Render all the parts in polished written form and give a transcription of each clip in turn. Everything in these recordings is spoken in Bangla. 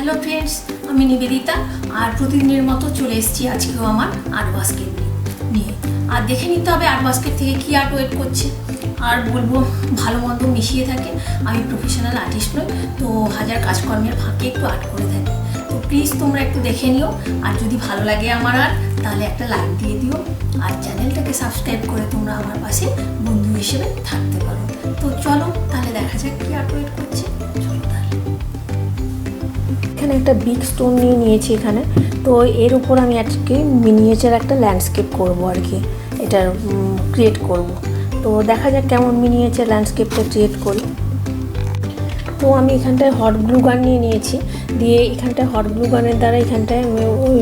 हेलो फ्रेंड्स আমি নিবেদিতা আর প্রতিদিনের মতো চলে এসেছি আজকেও আমার আর্ট বাস্কেট নিয়ে আর দেখে নিতে হবে আর্ট বাস্কেট থেকে কি আর্ট ওয়েট করছে আর বলবো ভালো মন্দ মিশিয়ে থাকে আমি প্রফেশনাল আর্টিস্ট নই তো হাজার কাজকর্মের ফাঁকে একটু আর্ট করে থাকি তো প্লিজ তোমরা একটু দেখে নিও আর যদি ভালো লাগে আমার আর্ট তাহলে একটা লাইক দিয়ে দিও আর চ্যানেলটাকে সাবস্ক্রাইব করে তোমরা আমার পাশে বন্ধু হিসেবে থাকতে পারো তো চলো তাহলে দেখা যাক কি আর্ট ওয়েট করছে এখানে একটা বিগ স্টোন নিয়ে নিয়েছি এখানে তো এর উপর আমি আজকে মিনিয়েচার একটা ল্যান্ডস্কেপ করব আর কি এটা ক্রিয়েট করব তো দেখা যাক কেমন মিনিয়েচার ল্যান্ডস্কেপটা ক্রিয়েট করি তো আমি এখানটায় হট গ্লু গান নিয়ে নিয়েছি দিয়ে এখানটায় হট গ্লু গানের দ্বারা এখানটায় আমি ওই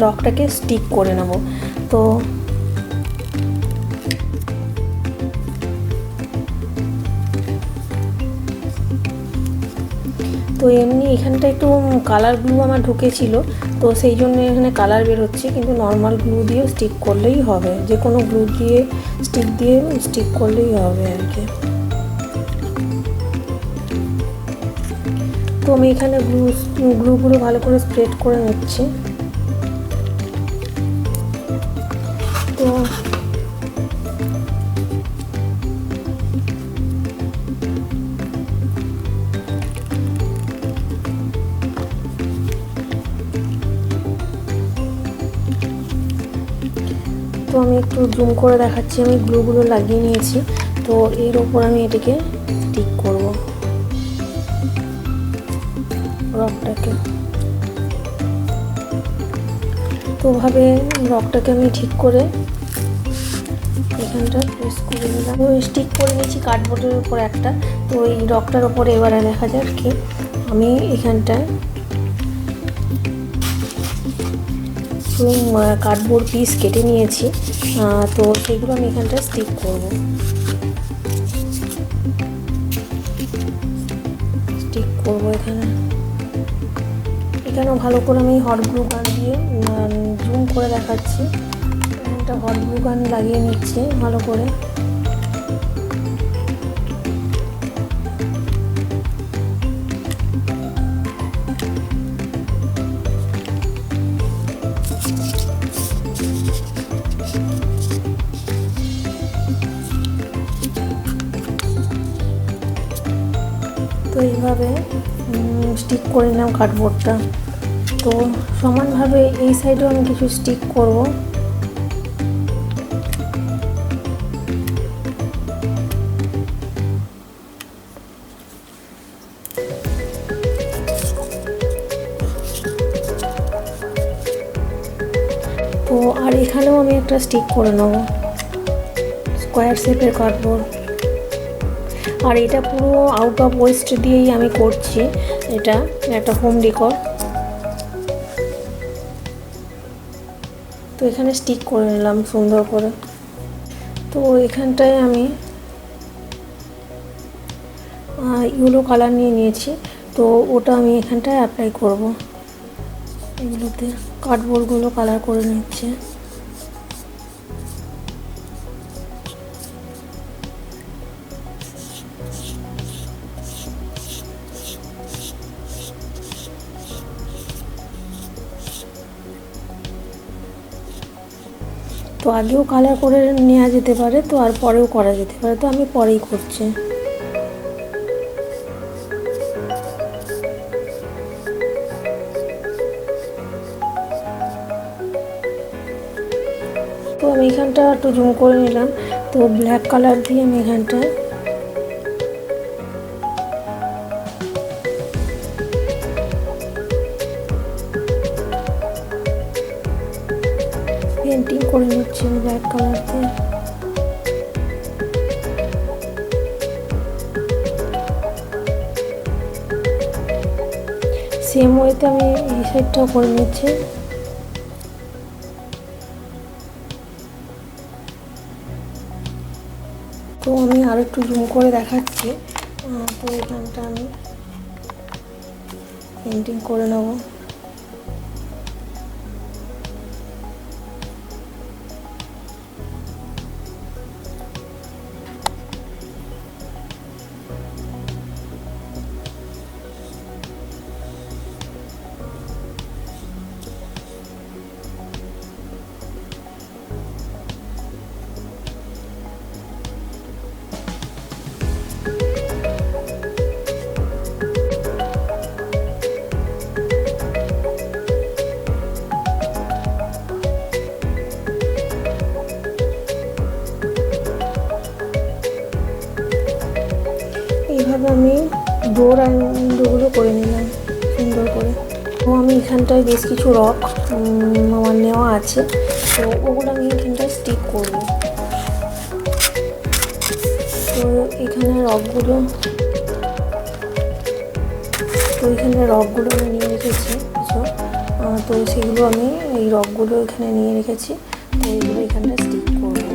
রকটাকে স্টিক করে নেব তো তো এমনি এখানটা একটু কালার গ্লু আমার ঢুকেছিল তো সেই জন্য এখানে কালার বের হচ্ছে কিন্তু নর্মাল গ্লু দিয়ে স্টিক করলেই হবে যে কোনো গ্লু দিয়ে স্টিক করলেই হবে আর কি তো আমি এখানে গ্লুগুলো ভালো করে স্প্রেড করে নিচ্ছি তো তো আমি একটু জুম করে দেখাচ্ছি আমি গ্লুগুলো লাগিয়ে নিয়েছি তো এর ওপর আমি এটাকে স্টিক করব রকটাকে তো ভাবে রকটাকে আমি ঠিক করে এখানটা প্রেস করে দিলাম স্টিক করে নিয়েছি কার্ডবোর্ডের উপর একটা তো এই রকটার ওপরে এবারে দেখা যাক কি আমি এখানটায় কার্ডবোর্ড পিস কেটে নিয়েছি তো সেগুলো আমি এখানটা স্টিক করব এখানেও ভালো করে আমি হট গ্লু গান দিয়ে জুম করে দেখাচ্ছি একটা হট গ্লু গান লাগিয়ে নিচ্ছি ভালো করে তো এইভাবে স্টিক করে নিলাম কার্ডবোর্ডটা তো সমানভাবে এই সাইডেও আমি কিছু স্টিক করব তো আর এখানেও আমি একটা স্টিক করে নেব স্কোয়ার শেপের কার্ডবোর্ড আর এটা পুরো আউট অফ ওয়েস্ট দিয়েই আমি করছি এটা একটা হোম ডেকর তো এখানে স্টিক করে নিলাম সুন্দর করে তো এখানটায় আমি ইয়েলো কালার নিয়ে নিয়েছি তো ওটা আমি এখানটায় অ্যাপ্লাই করব এগুলোতে কার্ডবোর্ডগুলো কালার করে নিচ্ছে তো আগেও কালার করে নেওয়া যেতে পারে তো আর পরেও করা যেতে পারে তো আমি পরেই করছি তো আমি এখানটা একটু জুম করে নিলাম তো ব্ল্যাক কালার দিয়ে আমি এখানটায় পেন্টিং করে নিচ্ছি ব্ল্যাক কালার দিয়ে সেম ওয়েতে আমি এই সাইডটাও করে নিচ্ছি তো আমি আর একটু জুম করে দেখাচ্ছি তো এখানটা আমি পেন্টিং করে নেব এইভাবে আমি ডোর আইন্ডগুলো করে নিলাম সুন্দর করে। তো আমি এখানটায় বেশ কিছু রক আমার নেওয়া আছে, তো ওগুলো আমি এখানটায় স্টিক করবো। তো এখানে রকগুলো আমি নিয়ে রেখেছি কিছু, তো সেগুলো আমি এই রকগুলো এখানে নিয়ে রেখেছি, তো এইগুলো এখানটায় স্টিক করবো।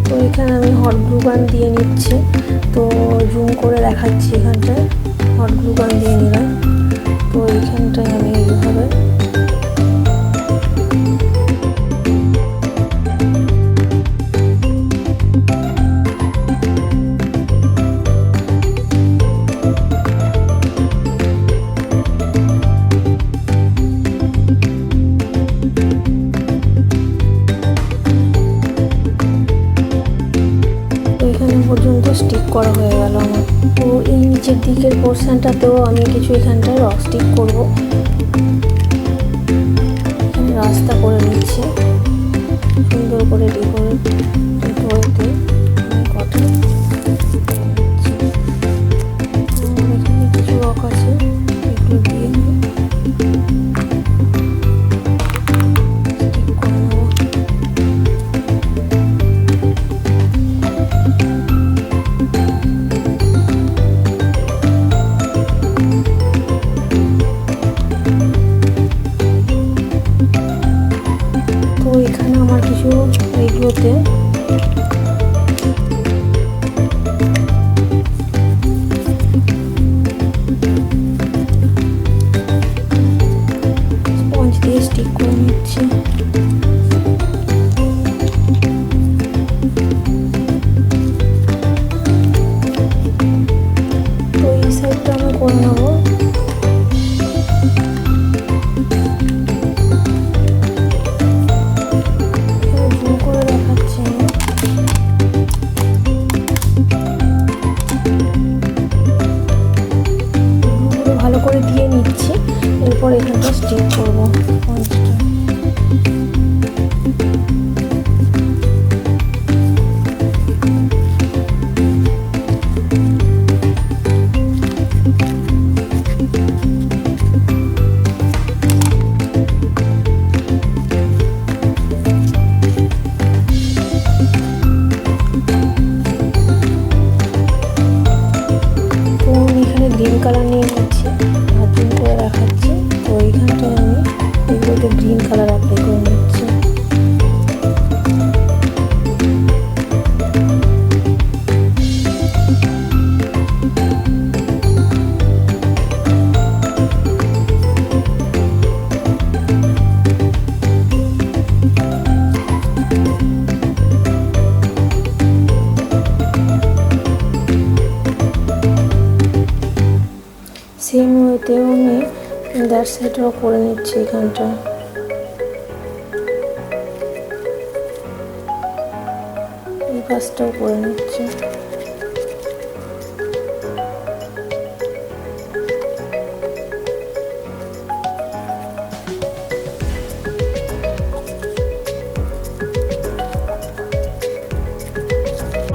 তো এখানে আমি হট গ্লু গান দিয়ে নিচ্ছি, তো জুম করে দেখাচ্ছি। এখানটায় হট গ্লু গান দিয়ে নিলাম। তো এইখানটায় আমি এইভাবে পর্যন্ত স্টিক করা হয়ে গেল আমার। তো এই নিচের দিকের পোর্শনটাতেও আমি কিছু এখানটায় রক স্টিক করব। এখানে রাস্তা করে নিচ্ছি সুন্দর করে ডেকোরেতে আমি কটা এখানে কিছু রক আছে, এগুলো দিয়ে এখানে আমার কিছু এইগুলোতে স্পঞ্জ দিয়ে স্টিক করে নিচ্ছি। তো এই সাইডটা আমি করে নেবো। ভালো করে দিয়ে নিচ্ছি, এরপর এখানটা স্টিক করবো। গ্রিন কালার নিয়ে নিচ্ছি, জুম করে দেখাচ্ছি। তো এইখানটায় আমি এগুলোতে গ্রিন কালার অ্যাপ্লাই করে নিচ্ছি। সেম ওয়েতেও আমি দ্যাট সাইডটাও করে নিচ্ছি। এখানটা এই পাশটাও করে নিচ্ছি।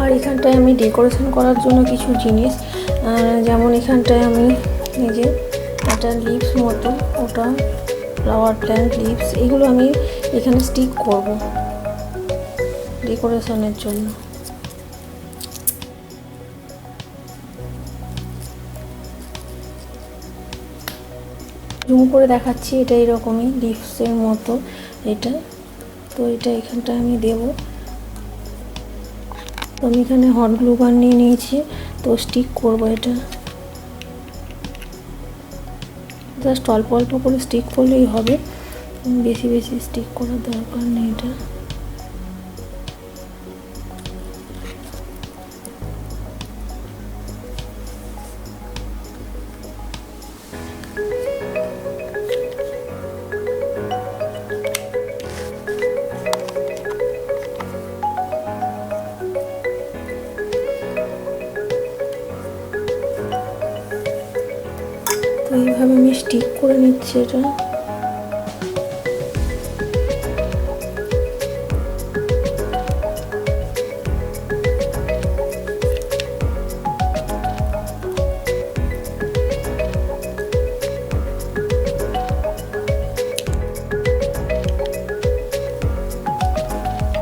আর এখানটায় আমি ডেকোরেশন করার জন্য কিছু জিনিস, যেমন এখানটায় আমি এই যে একটা লিভস মতো, ওটা ফ্লাওয়ার প্ল্যান্ট লিভস, এগুলো আমি এখানে স্টিক করব ডেকোরেশনের জন্য। জুম করে দেখাচ্ছি, এটা এরকমই লিভসের মতো এটা। তো এটা এখানটা আমি দেব। তো আমি এখানে হট গ্লু গান নিয়ে নিয়েছি, তো স্টিক করব এটা। জাস্ট অল্প অল্প করে স্টিক করলেই হবে, বেশি বেশি স্টিক করার দরকার নেই এটা। তো এইভাবে আমি স্টিক করে নিচ্ছি এটা।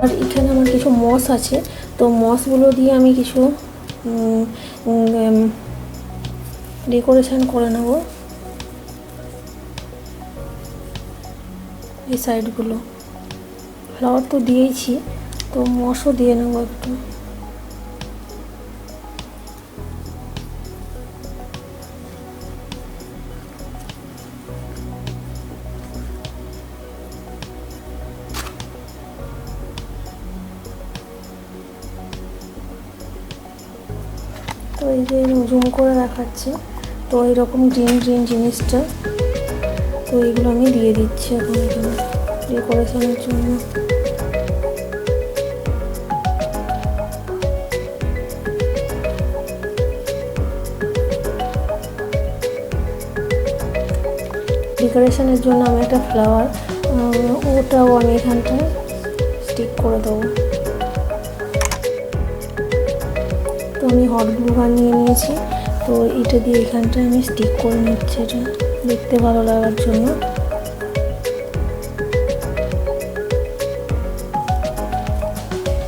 আর এখানে আমার কিছু মস আছে, তো মসগুলো দিয়ে আমি কিছু ডেকোরেশন করে নেব। এই সাইডগুলো ফ্লাওয়ার তো দিয়েছি, তো মসও দিয়ে নেবো একটু। তো এই যে জুম করে দেখাচ্ছে, তো এরকম গ্রিন গ্রিন জিনিসটা, তো এইগুলো আমি দিয়ে দিচ্ছি এখন এখানে ডেকোরেশনের জন্য। ডেকোরেশনের জন্য আমি একটা ফ্লাওয়ার, ওটাও আমি এখানটায় স্টিক করে দেবো। তো আমি হট গ্লু গান নিয়ে নিয়েছি, তো এটা দিয়ে এখানটায় আমি স্টিক করে নিচ্ছি, এটা দেখতে ভালো লাগার জন্য।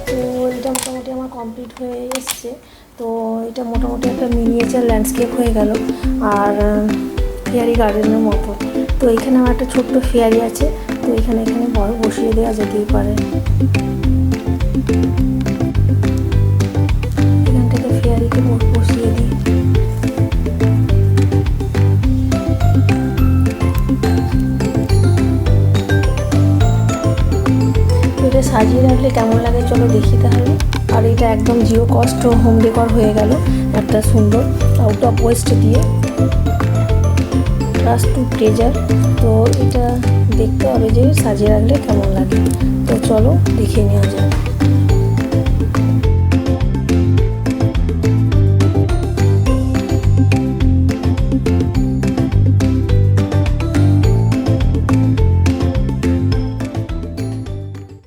তো এটা মোটামুটি আমার কমপ্লিট হয়ে এসছে। তো এটা মোটামুটি একটা মিনিয়েচার ল্যান্ডস্কেপ হয়ে গেল, আর ফেয়ারি গার্ডেনের মতো। তো এখানে আমার একটা ছোট্ট ফেয়ারি আছে, তো এখানে বড় বসিয়ে দেওয়া যেতেই পারে। এখান থেকে ফেয়ারিকে বসিয়ে দিই। এটা সাজিয়ে রাখলে কেমন লাগে চলো দেখি তাহলে। আর এটা একদম জিরো কস্ট হোম ডেকর হয়ে গেল, একটা সুন্দর আউট অফ ওয়েস্ট দিয়ে ট্রাস্ট টু ট্রেজার। তো এটা দেখতে হবে যে সাজিয়ে রাখলে কেমন লাগে, তো চলো দেখে নেওয়া যাক।